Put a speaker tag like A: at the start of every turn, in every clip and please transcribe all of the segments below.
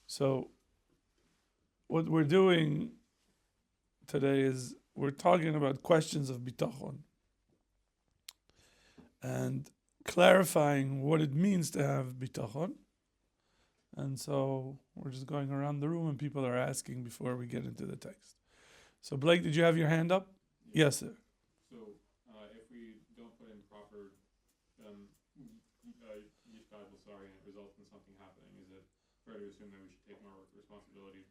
A: So what we're doing today is we're talking about questions of bitachon and clarifying what it means to have bitachon. And so we're just going around the room and people are asking before we get into the text. So Blake, did you have your hand up? Yes, sir.
B: So if we don't put in proper yishtadlus and it results in something happening, is it fair to assume that we should take more responsibility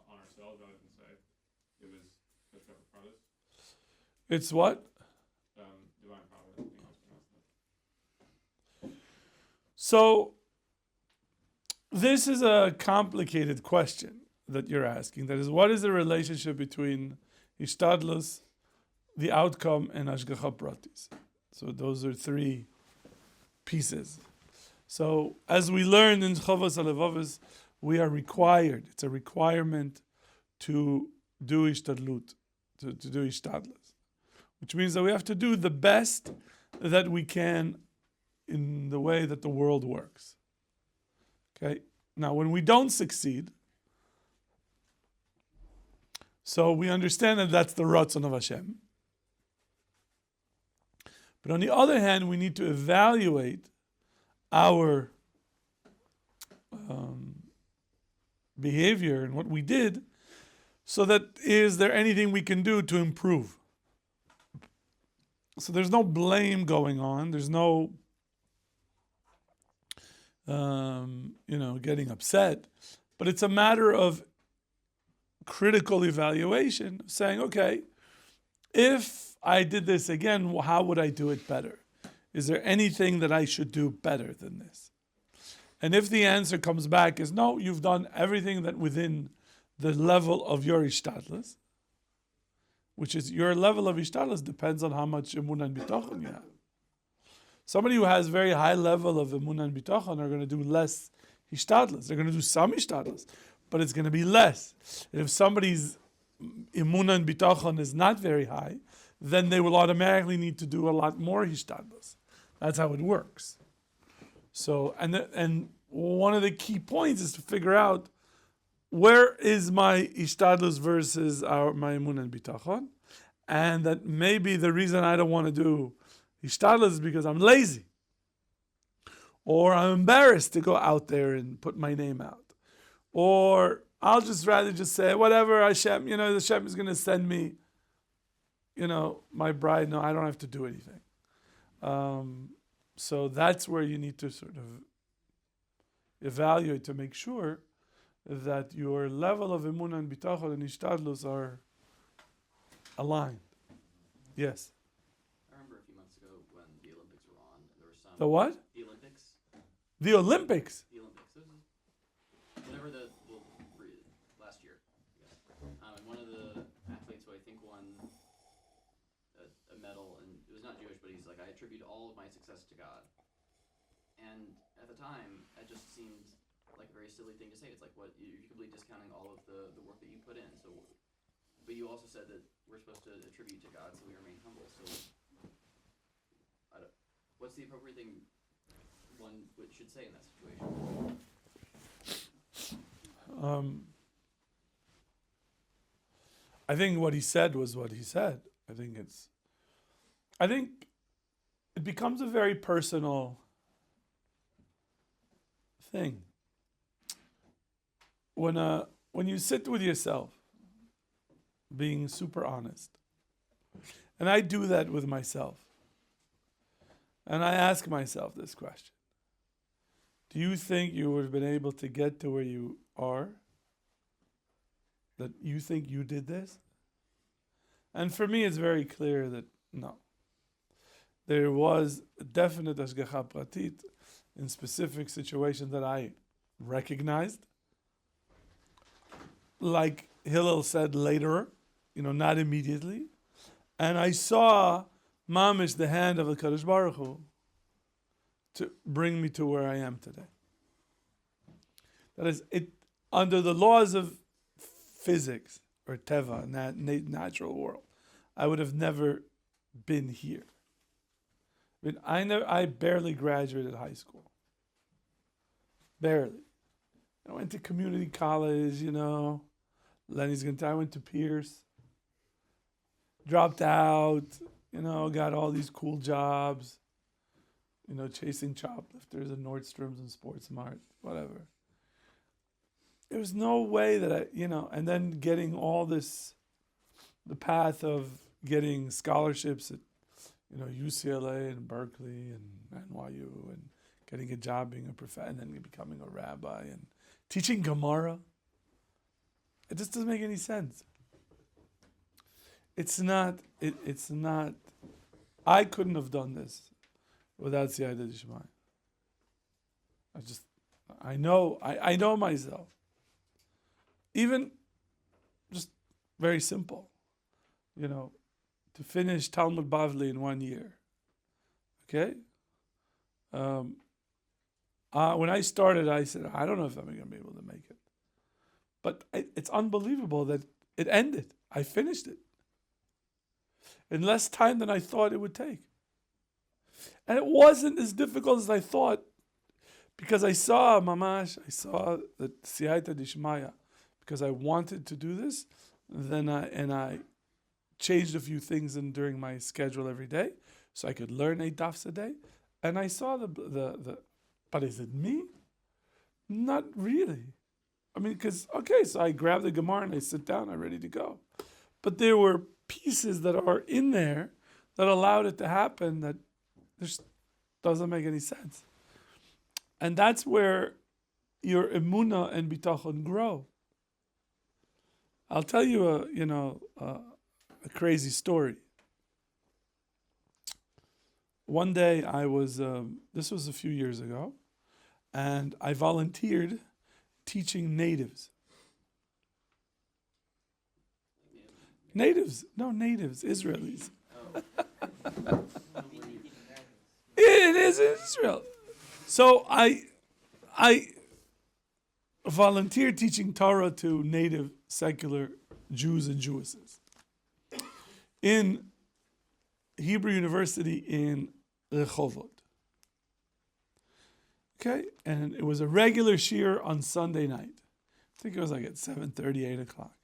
B: on ourselves rather than say it was Hashem Pradas?
A: It's what?
B: Divine providence. I think I was pronouncing that.
A: So this is a complicated question that you're asking. That is, what is the relationship between Ishtadlus, the outcome, and Hashgacha Pratis? So those are three pieces. So as we learned in Chovos Halevavos, we are required, it's a requirement to do Ishtadlut, to do Ishtadlus, which means that we have to do the best that we can in the way that the world works. Okay. Now, when we don't succeed, so we understand that that's the Ratzon of Hashem. But on the other hand, we need to evaluate our behavior and what we did, so that is there anything we can do to improve? So there's no blame going on. There's no getting upset, but it's a matter of critical evaluation, saying, okay, if I did this again, how would I do it better? Is there anything that I should do better than this? And if the answer comes back is no, you've done everything that within the level of your ishtadlus, which is your level of ishtadlus depends on how much emunah and bitachon you have. Somebody who has very high level of emunah and bitachon are going to do less ishtadlus. They're going to do some ishtadlus, but it's going to be less. And if somebody's emunah and bitachon is not very high, then they will automatically need to do a lot more ishtadlus. That's how it works. So, and one of the key points is to figure out where is my ishtadlus versus my emunah and bitachon, and that maybe the reason I don't want to do ishtadlus is because I'm lazy, or I'm embarrassed to go out there and put my name out, or I'll just rather just say whatever Hashem, the Hashem is going to send me, my bride. No, I don't have to do anything. So that's where you need to sort of evaluate to make sure that your level of emunah and bitachon and ishtadlus are aligned. Yes.
C: I remember a few months ago when the Olympics were on. There were some.
A: The what?
C: The Olympics.
A: The Olympics.
C: The Olympics. Whenever last year. And one of the athletes who I think won a medal, and it was not Jewish, but he's like, I attribute all of my success to God. And at the time, it just seemed like a very silly thing to say. It's like, what, you're completely discounting all of the work that you put in. So, but you also said that we're supposed to attribute to God, so we remain humble. So, what's the appropriate thing one should say in that situation?
A: I think what he said was what he said. I think it becomes a very personal thing. When you sit with yourself, being super honest, and I do that with myself, and I ask myself this question: do you think you would have been able to get to where you are? That you think you did this? And for me, it's very clear that no. There was a definite Hashgacha Pratit in specific situations that I recognized. Like Hillel said later, not immediately. And I saw mamish, the hand of the Kadosh Baruch Hu, to bring me to where I am today. That is, it under the laws of physics or teva, natural world, I would have never been here. I barely graduated high school. Barely. I went to community college, Lenny's going to tell I went to Pierce. Dropped out, got all these cool jobs, chasing shoplifters and Nordstrom's and Sports Mart, whatever. There was no way that and then getting all this, the path of getting scholarships at, UCLA and Berkeley and NYU and getting a job being a professor and then becoming a rabbi and teaching Gemara. It just doesn't make any sense. It's not, I couldn't have done this without Siyata D'Shmaya. I know myself. Even just very simple, to finish Talmud Bavli in 1 year. Okay? When I started, I said, I don't know if I'm going to be able to make it. But it's unbelievable that it ended. I finished it in less time than I thought it would take. And it wasn't as difficult as I thought, because I saw the Siyata D'Shmaya, because I wanted to do this. Then I changed a few things during my schedule every day, so I could learn 8 dafs a day. And I saw but is it me? Not really. I mean, so I grab the Gemara and I sit down, I'm ready to go. But there were pieces that are in there that allowed it to happen that just doesn't make any sense. And that's where your emunah and bitachon grow. I'll tell you a crazy story. One day I was, this was a few years ago, and I volunteered teaching natives. Natives, Israelis. It is Israel. So I volunteered teaching Torah to native secular Jews and Jewesses in Hebrew University in Chovos. Okay, and it was a regular shiur on Sunday night. I think it was like at 7:30, 8 o'clock.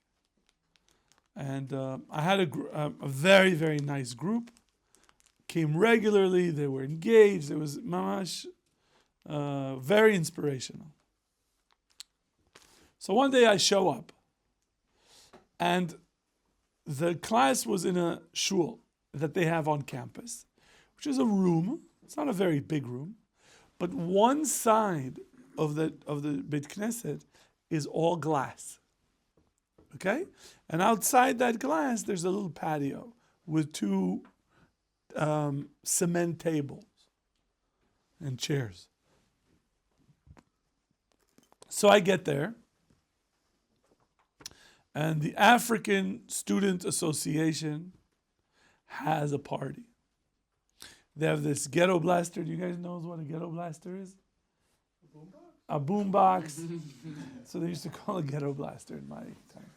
A: And I had a very, very nice group. Came regularly. They were engaged. It was mamash, very inspirational. So one day I show up, and the class was in a shul that they have on campus, which is a room. It's not a very big room, but one side of the Beit Knesset is all glass. Okay? And outside that glass, there's a little patio with 2 cement tables and chairs. So I get there, and the African Student Association has a party. They have this ghetto blaster. Do you guys know what a ghetto blaster is? A boombox. So they used to call it ghetto blaster in my time.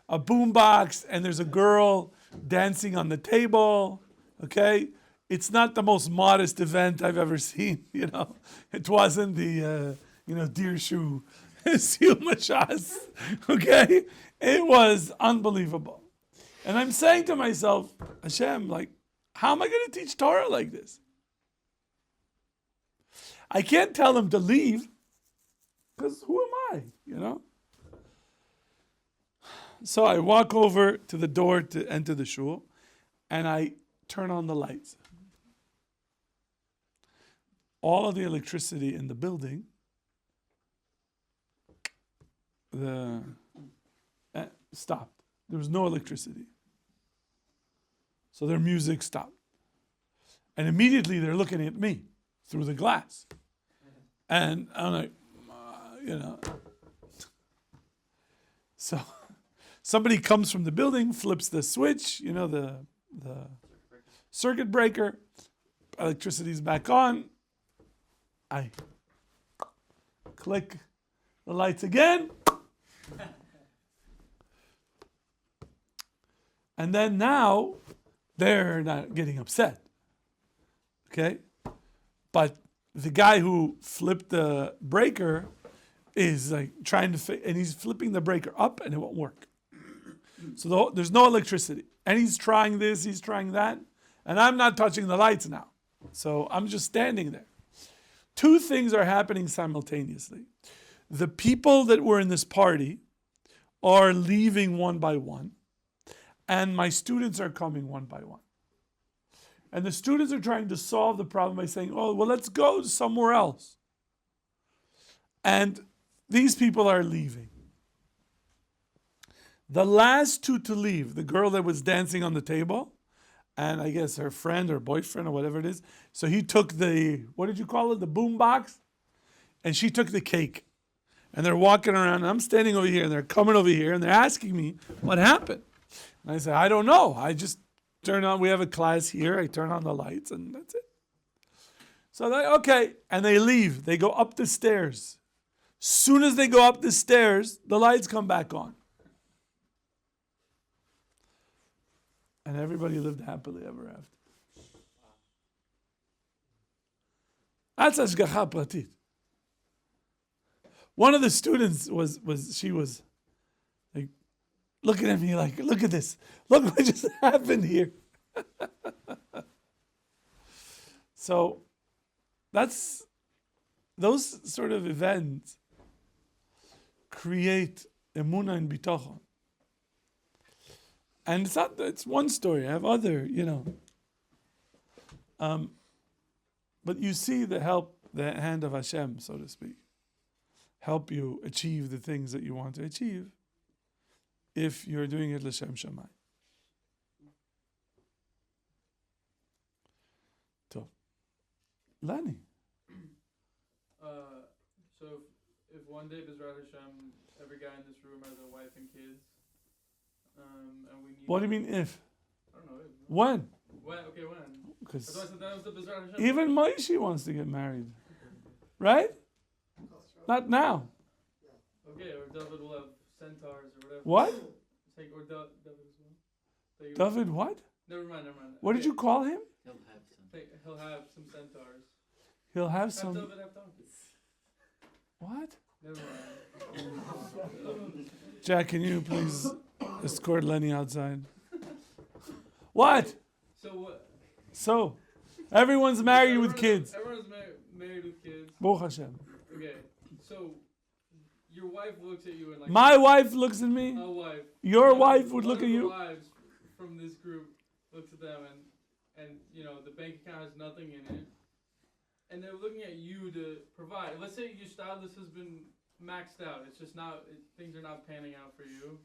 A: A boombox, and there's a girl dancing on the table. Okay, it's not the most modest event I've ever seen. It wasn't the deer shoe seal mashas. Okay, it was unbelievable. And I'm saying to myself, Hashem, how am I going to teach Torah like this? I can't tell them to leave, because who am I, So I walk over to the door to enter the shul, and I turn on the lights. All of the electricity in the building, stopped. There was no electricity. So their music stopped. And immediately they're looking at me through the glass. And I'm like, So somebody comes from the building, flips the switch, the circuit breaker, electricity's back on. I click the lights again. And then now they're not getting upset. Okay? But the guy who flipped the breaker is like trying to, and he's flipping the breaker up and it won't work. So there's no electricity. And he's trying this, he's trying that, and I'm not touching the lights now. So I'm just standing there. Two things are happening simultaneously. The people that were in this party are leaving one by one, and my students are coming one by one. And the students are trying to solve the problem by saying, oh, well, let's go somewhere else. And these people are leaving. The last two to leave, the girl that was dancing on the table, and I guess her friend or boyfriend or whatever it is, so he took the, what did you call it, the boom box? And she took the cake. And they're walking around, and I'm standing over here, and they're coming over here, and they're asking me, what happened? And I said, I don't know. I just turn on, we have a class here, I turn on the lights, and that's it. So they, okay, and they leave. They go up the stairs. Soon as they go up the stairs, the lights come back on. And everybody lived happily ever after. That's Ashgacha Pratit. One of the students was like looking at me like, look at this. Look what just happened here. So those sort of events create emunah and bitachon. And it's one story. I have other, but you see the hand of Hashem, so to speak, help you achieve the things that you want to achieve if you're doing it l'shem shamayim. So, Lenny.
D: So if one day B'ezrat Hashem, every guy in this room has a wife and kids, and we need.
A: What do you mean if?
D: I don't know.
A: When?
D: When? Okay, when?
A: Because
D: That's why I said that was the B'ezrat Hashem.
A: even Moshe wants to get married, right? Not now.
D: Okay, or David will have centaurs or whatever.
A: What?
D: Or David as well.
A: David what?
D: Never mind.
A: What did you call him?
D: He'll have some centaurs.
A: He'll have some.
D: David have donkeys.
A: What?
D: Never mind.
A: Jack, can you please escort Lenny outside? What?
D: So what?
A: So, everyone's married with kids.
D: Everyone's married with kids.
A: Baruch Hashem.
D: Okay, so your wife looks at you and like.
A: My wife looks at me.
D: A wife.
A: Your wife would look at you.
D: Wives from this group looks at them and the bank account has nothing in it, and they're looking at you to provide. Let's say your stylist has been maxed out. It's just not things are not panning out for you.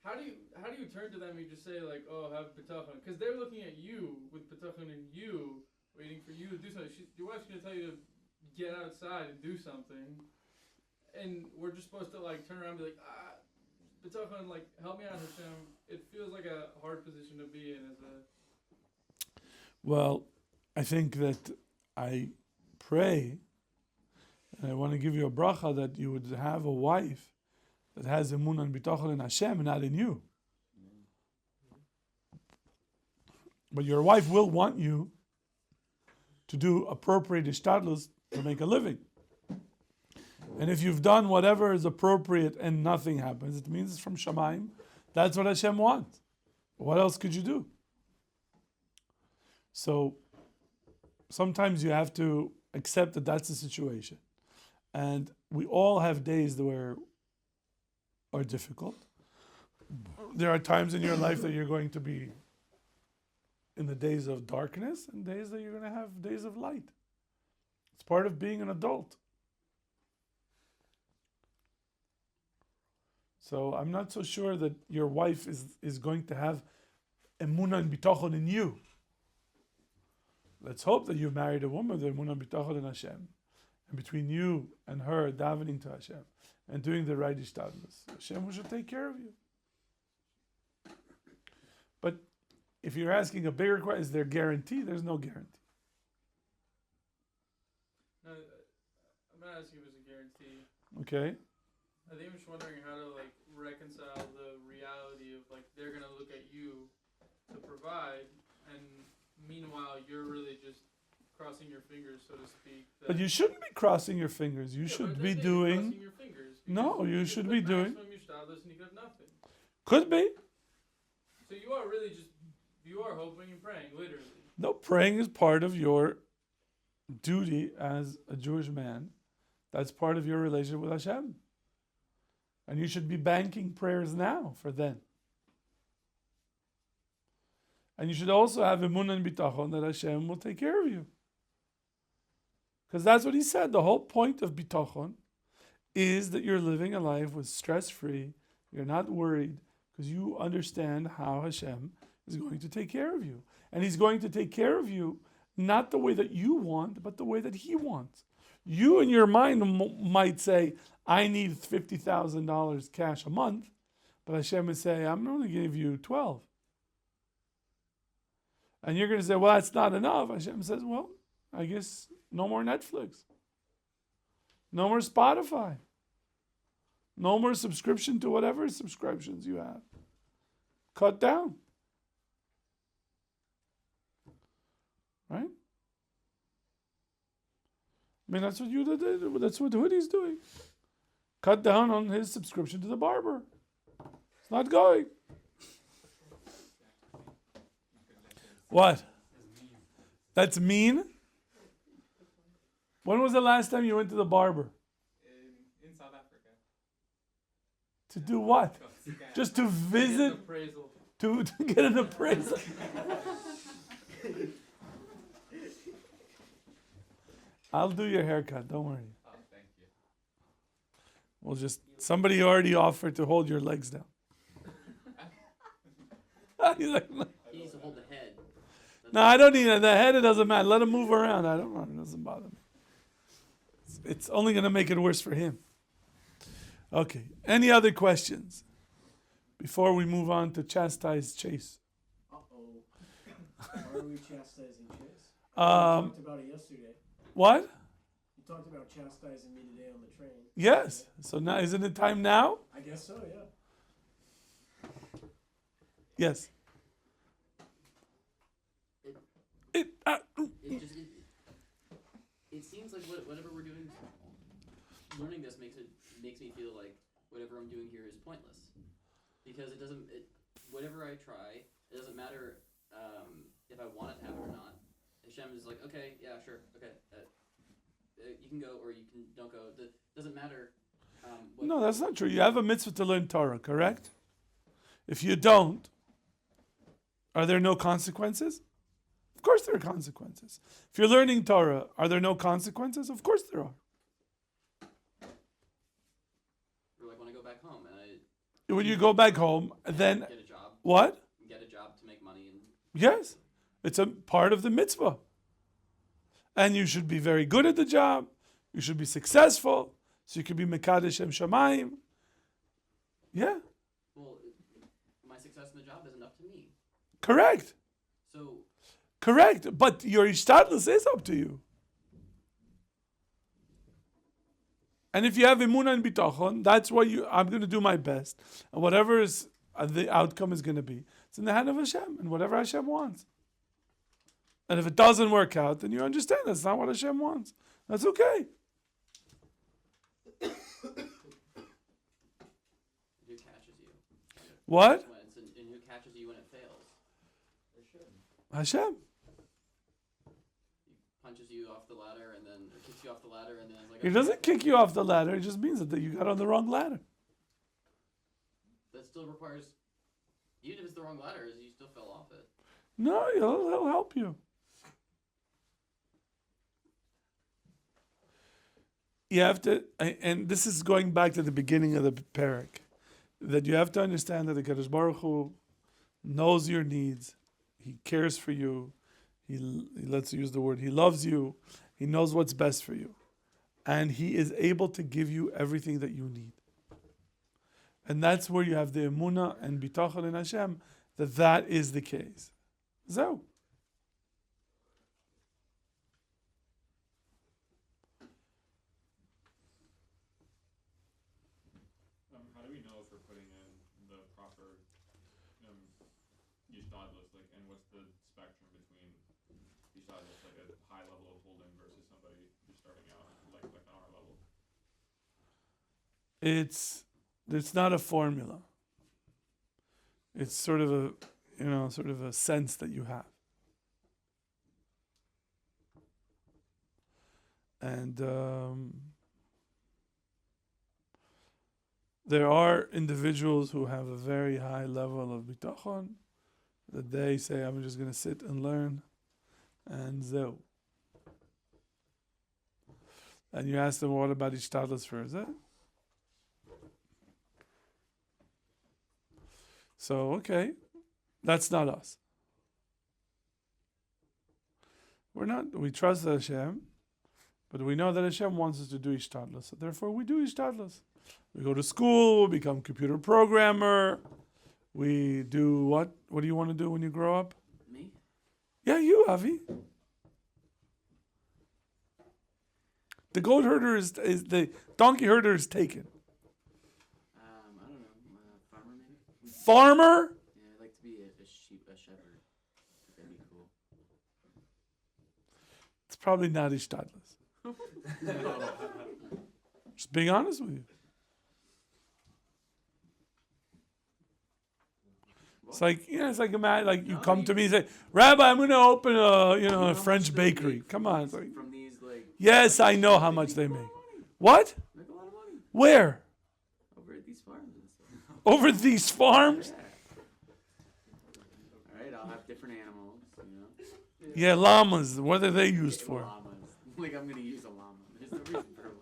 D: How do you turn to them and you just say like, oh, have bitachon? Because they're looking at you with bitachon and you waiting for you to do something. Your wife's gonna tell you to get outside and do something, and we're just supposed to like turn around and be like, bitachon, like help me out, Hashem. It feels like a hard position to be in as a.
A: Well, I think that I pray, and I want to give you a bracha that you would have a wife that has emunah and bitachon in Hashem and not in you. But your wife will want you to do appropriate ishtadlus to make a living. And if you've done whatever is appropriate and nothing happens, it means it's from Shamayim. That's what Hashem wants. What else could you do? So sometimes you have to accept that that's the situation. And we all have days that are difficult. There are times in your life that you're going to be in the days of darkness and days that you're going to have days of light. It's part of being an adult. So I'm not so sure that your wife is going to have emunah and bitachon in you. Let's hope that you married a woman with emunah and bitachon in Hashem. And between you and her davening to Hashem and doing the right ishtadlus, Hashem should take care of you. But if you're asking a bigger question, is there guarantee? There's no guarantee.
D: No, I'm not asking if it's a guarantee.
A: Okay.
D: I think I'm just wondering how to like reconcile the reality of like they're gonna look at you to provide, and meanwhile you're really just crossing your fingers, so to speak.
A: But you shouldn't be crossing your fingers. You should be doing.
D: Crossing your fingers,
A: No,
D: because
A: you should be doing.
D: maximum yishtadlus and you got nothing.
A: Could be.
D: So you are really just hoping and praying, literally.
A: No, praying is part of your duty as a Jewish man. That's part of your relationship with Hashem. And you should be banking prayers now for then. And you should also have emunah and bitachon that Hashem will take care of you. Because that's what he said. The whole point of bitachon is that you're living a life with stress-free. You're not worried because you understand how Hashem is going to take care of you. And he's going to take care of you not the way that you want, but the way that he wants. You in your mind might say, I need $50,000 cash a month, but Hashem would say, I'm only going to give you 12. And you're going to say, well, that's not enough. Hashem says, well, I guess no more Netflix. No more Spotify. No more subscription to whatever subscriptions you have. Cut down. Right? I mean, that's what you did. That's what Hoodie's doing. Cut down on his subscription to the barber. It's not going. What? That's mean? When was the last time you went to the barber?
B: In South Africa.
A: To do what? Just to visit?
D: Appraisal.
A: To get an appraisal? I'll do your haircut, don't worry.
B: Oh, thank you.
A: We'll just, somebody already offered to hold your legs down. He's like, no.
C: He needs to hold the head.
A: No, I don't need it. The head, it doesn't matter. Let him move around. I don't know. It doesn't bother me. It's only going to make it worse for him. Okay. Any other questions before we move on to chastise Chase?
E: Uh-oh. Why are we chastising Chase? We
A: Um,
E: talked about it yesterday.
A: What?
E: You talked about chastising me today on the train.
A: Yes. So now, isn't it time now?
E: I guess so, yeah.
A: Yes.
C: It just it seems like whatever we're doing, learning this makes me feel like whatever I'm doing here is pointless, because whatever I try, it doesn't matter if I want it to happen or not. Hashem is like, okay, yeah, sure, okay, you can go or you can don't go. It doesn't matter.
A: No, that's not true. You have a mitzvah to learn Torah, correct? If you don't, are there no consequences? Of course there are consequences. If you're learning Torah, are there no consequences? Of course there are.
C: Or like when I go back home and I
A: When you go back home, then
C: get a job,
A: what?
C: get a job to make money, and
A: Yes, it's a part of the mitzvah. And you should be very good at the job. You should be successful. So you could be Mekadesh Shem Shamayim. Yeah,
C: well, my success in the job isn't up to me.
A: correct.
C: So
A: Correct. But your ishtadlus is up to you. And if you have emunah and bitachon, that's why I'm going to do my best. And whatever is the outcome is going to be, it's in the hand of Hashem and whatever Hashem wants. And if it doesn't work out, then you understand that's not what Hashem wants. That's okay.
C: it who catches you?
A: What?
C: And who catches you when it fails?
A: Hashem.
C: He punches you off the ladder and then or kicks you off the ladder and then it's like
A: He doesn't kick you off the ladder. It just means that you got on the wrong ladder.
C: That still requires, even if it's the wrong ladder, you still fell off it.
A: No, he'll help you. You have to, and this is going back to the beginning of the parak, that you have to understand that the Kadosh Baruch Hu knows your needs. He cares for you. Let's use the word, he loves you. He knows what's best for you. And he is able to give you everything that you need. And that's where you have the emunah and bitachon in Hashem, that is the case. So,
B: How do we know if we're putting in the proper yishtadlus, like, and what's the spectrum between Ishtadlus, like a high level of holding versus somebody who's starting out like on our level?
A: It's not a formula. It's sort of a sense that you have. And there are individuals who have a very high level of bitachon that they say, I'm just going to sit and learn, and zeu. And you ask them, what about ishtadlus for that? So, okay, that's not us. We trust Hashem, but we know that Hashem wants us to do ishtadlus. So therefore, we do ishtadlus. We go to school, become computer programmer. We do what? What do you want to do when you grow up?
C: Me?
A: Yeah, you, Avi. The goat herder is the donkey herder is taken.
C: I don't know. Farmer maybe?
A: Farmer?
C: Yeah, I'd like to be a shepherd. That'd be cool.
A: It's probably not ishtadlus. Just being honest with you. It's like, it's like you come to me and say, Rabbi, I'm going to open a French bakery. Come on. It's like,
C: From these,
A: yes, I know how much they make. What?
C: Make a lot of money.
A: Where?
C: Over at these farms and stuff.
A: Over these farms?
C: Alright, I'll have different animals,
A: Yeah, llamas. What are they used for?
C: Llamas. I'm going to use a llama. There's no reason for a llama.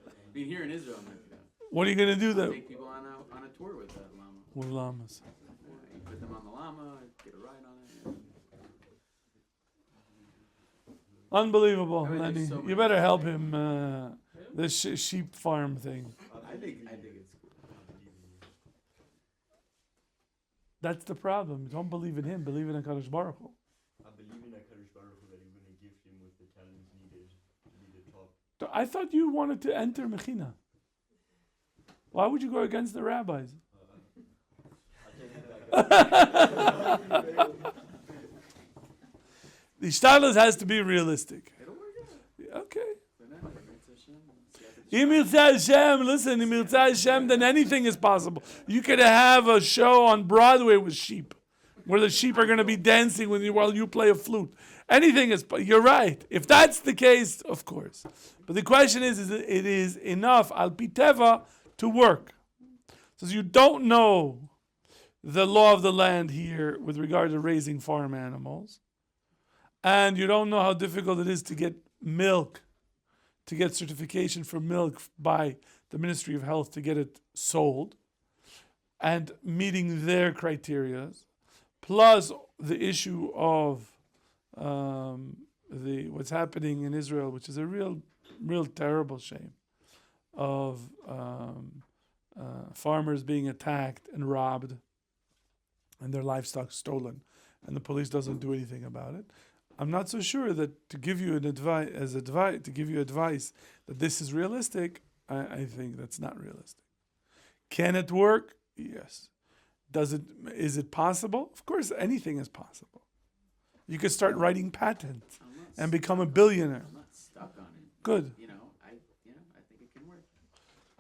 C: I mean, here in Israel, I'm not going to.
A: What are you going to do
C: Take people on a tour with that llama.
A: with llamas?
C: You put them on the llama, get a ride on it.
A: Unbelievable,
C: I mean, there's
A: Lenny.
C: so
A: You
C: many-
A: better help him, this sheep farm thing.
C: I think it's cool.
A: That's the problem. Don't believe in him. Believe in HaKadosh Baruch Hu.
F: I believe in HaKadosh Baruch Hu that he's going to gift him with the talents needed to be the top.
A: I thought you wanted to enter Mechina. Why would you go against the rabbis? The Ishtadlus has to be realistic.
C: It'll work out.
A: Okay.
C: But no, it's Hashem.
A: Imir Hashem, listen, Imir Hashem, then anything is possible. You could have a show on Broadway with sheep, where the sheep are going to be dancing with you while you play a flute. Anything is, you're right. If that's the case, of course. But the question is it is enough, al piteva, to work. So you don't know the law of the land here with regard to raising farm animals, and you don't know how difficult it is to get milk, to get certification for milk by the Ministry of Health to get it sold, and meeting their criteria, plus the issue of what's happening in Israel, which is a real terrible shame, of farmers being attacked and robbed, and their livestock stolen, and the police doesn't do anything about it. I'm not so sure that to give you advice that this is realistic. I think that's not realistic. Can it work? Yes. Is it possible? Of course, anything is possible. You could start writing patents and become a billionaire.
C: I'm not stuck on it.
A: Good.
C: I think it can work.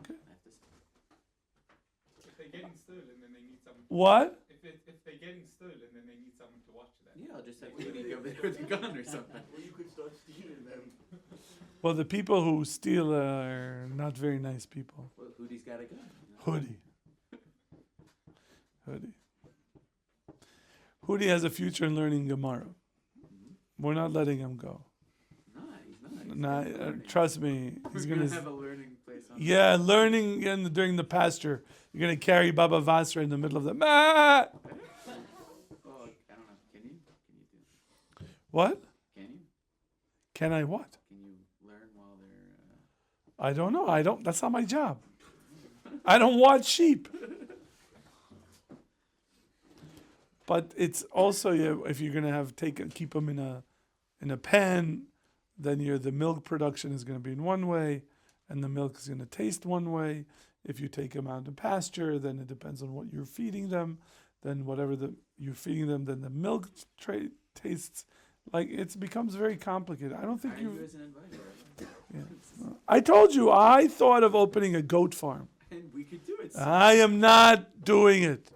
A: Okay.
C: I have to say.
B: If they're getting stolen, then they need someone.
A: What?
B: If they're getting stolen, then they need someone to watch them.
C: Yeah, I'll just have Judy go there with a gun or something.
F: Or you could start stealing them.
A: Well, the people who steal are not very nice people.
C: Well, Hoody's got a gun.
A: Hoodie. Hoodie has a future in learning Gemara. We're not letting him go.
C: No, he's not. He's
A: Nah,
C: gonna learn.
A: trust me, he's
C: We're
A: gonna.
C: have a learning place on
A: Learning during the pasture. You're gonna carry Baba Vasra in the middle of the. Ah!
C: Oh, I don't know. Can you do
A: What?
C: Can you?
A: Can I what?
C: Can you learn while they're...
A: I don't know. That's not my job. I don't watch sheep. But it's also if you're gonna keep them in a pen, then the milk production is gonna be in one way, and the milk is gonna taste one way. If you take them out to pasture, then it depends on what you're feeding them. Then whatever you're feeding them, then the milk tastes Like it becomes very complicated. I don't think
C: Hire you
A: you.
C: as an advisor.
A: I told you I thought of opening a goat farm.
C: And we could do it.
A: I am not doing it.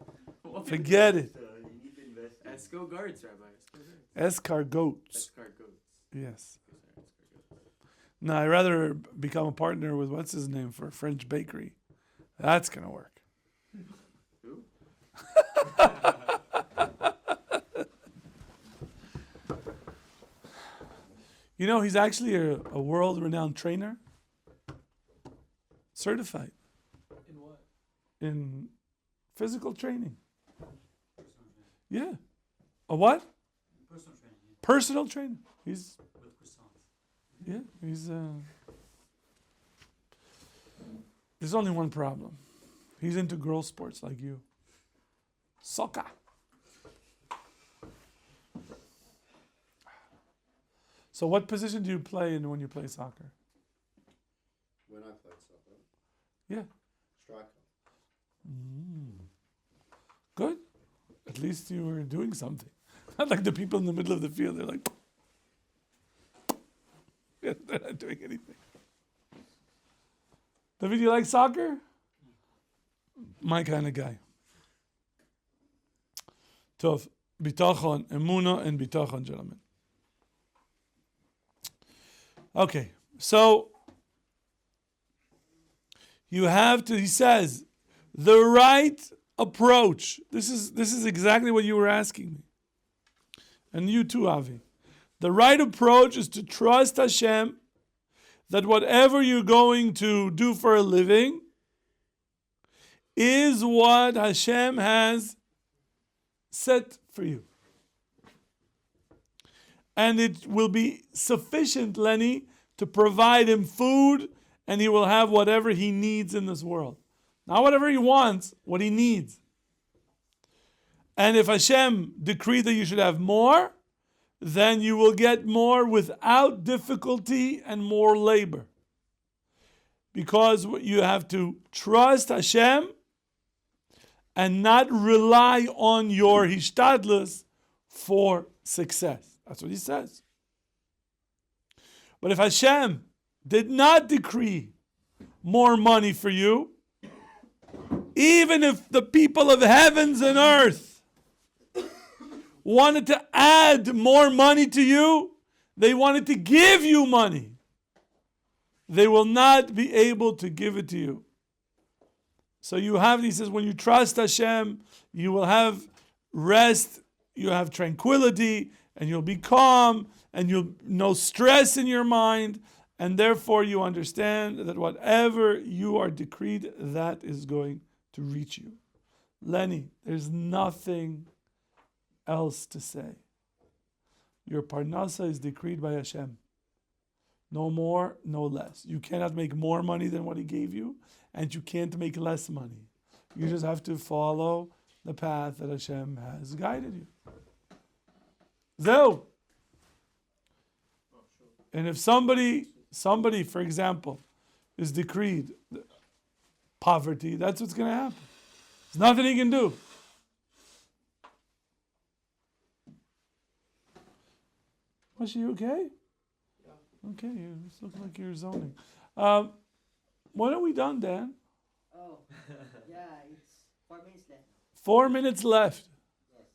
A: Forget it.
F: You need to invest.
C: Esco guards, Rabbi.
A: Escargots.
C: Escargots.
A: Yes. No, I'd rather become a partner with what's his name for a French bakery. That's gonna work.
C: Who?
A: You know, he's actually a world-renowned trainer, certified
D: In what?
A: in physical training. Yeah. A what?
E: Personal training.
A: Personal trainer. He's
E: With croissants.
A: yeah. He's. There's only one problem. He's into girl sports like you. Soccer. So what position do you play in when you play soccer?
G: When I played soccer,
A: Yeah.
G: striker.
A: Good. At least you were doing something. Not like the people in the middle of the field. They're like, yeah, they're not doing anything. David, you like soccer? My kind of guy. Tov, bitachon, emuna, and bitachon, gentlemen. Okay, so you have to, he says, the right approach. This is exactly what you were asking me. And you too, Avi. The right approach is to trust Hashem that whatever you're going to do for a living is what Hashem has set for you. And it will be sufficient, Lenny, to provide him food, and he will have whatever he needs in this world. Not whatever he wants, what he needs. And if Hashem decreed that you should have more, then you will get more without difficulty and more labor. Because you have to trust Hashem and not rely on your hishtadlus for success. That's what he says. But if Hashem did not decree more money for you, even if the people of heavens and earth wanted to add more money to you, they wanted to give you money, they will not be able to give it to you. So you have, he says, when you trust Hashem, you will have rest, you have tranquility, and you'll be calm, and you'll no stress in your mind, and therefore you understand that whatever you are decreed, that is going to reach you. Lenny, there's nothing else to say. Your parnasa is decreed by Hashem. No more, no less. You cannot make more money than what He gave you, and you can't make less money. You just have to follow the path that Hashem has guided you. Zeu. And if somebody, for example, is decreed poverty, that's what's going to happen. There's nothing he can do. Was she okay? Yeah. Okay, you look like you're zoning. When are we done, Dan?
E: Oh, yeah, it's 4 minutes left.
A: 4 minutes left.
E: Yes.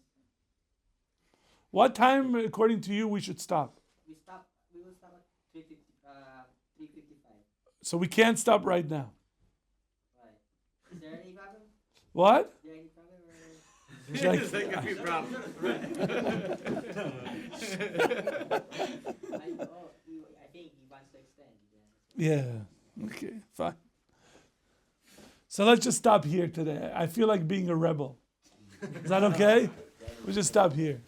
A: What time, according to you, we should stop?
E: We will stop at 3:55.
A: So we can't stop right now.
E: Right. Is there any problem?
A: What?
E: Is there any problem? Or...
A: It's like-
C: It's like a few problems.
E: I think he wants to extend. Yeah.
A: Yeah. Okay, fine. So let's just stop here today. I feel like being a rebel. Is that okay? We'll just stop here.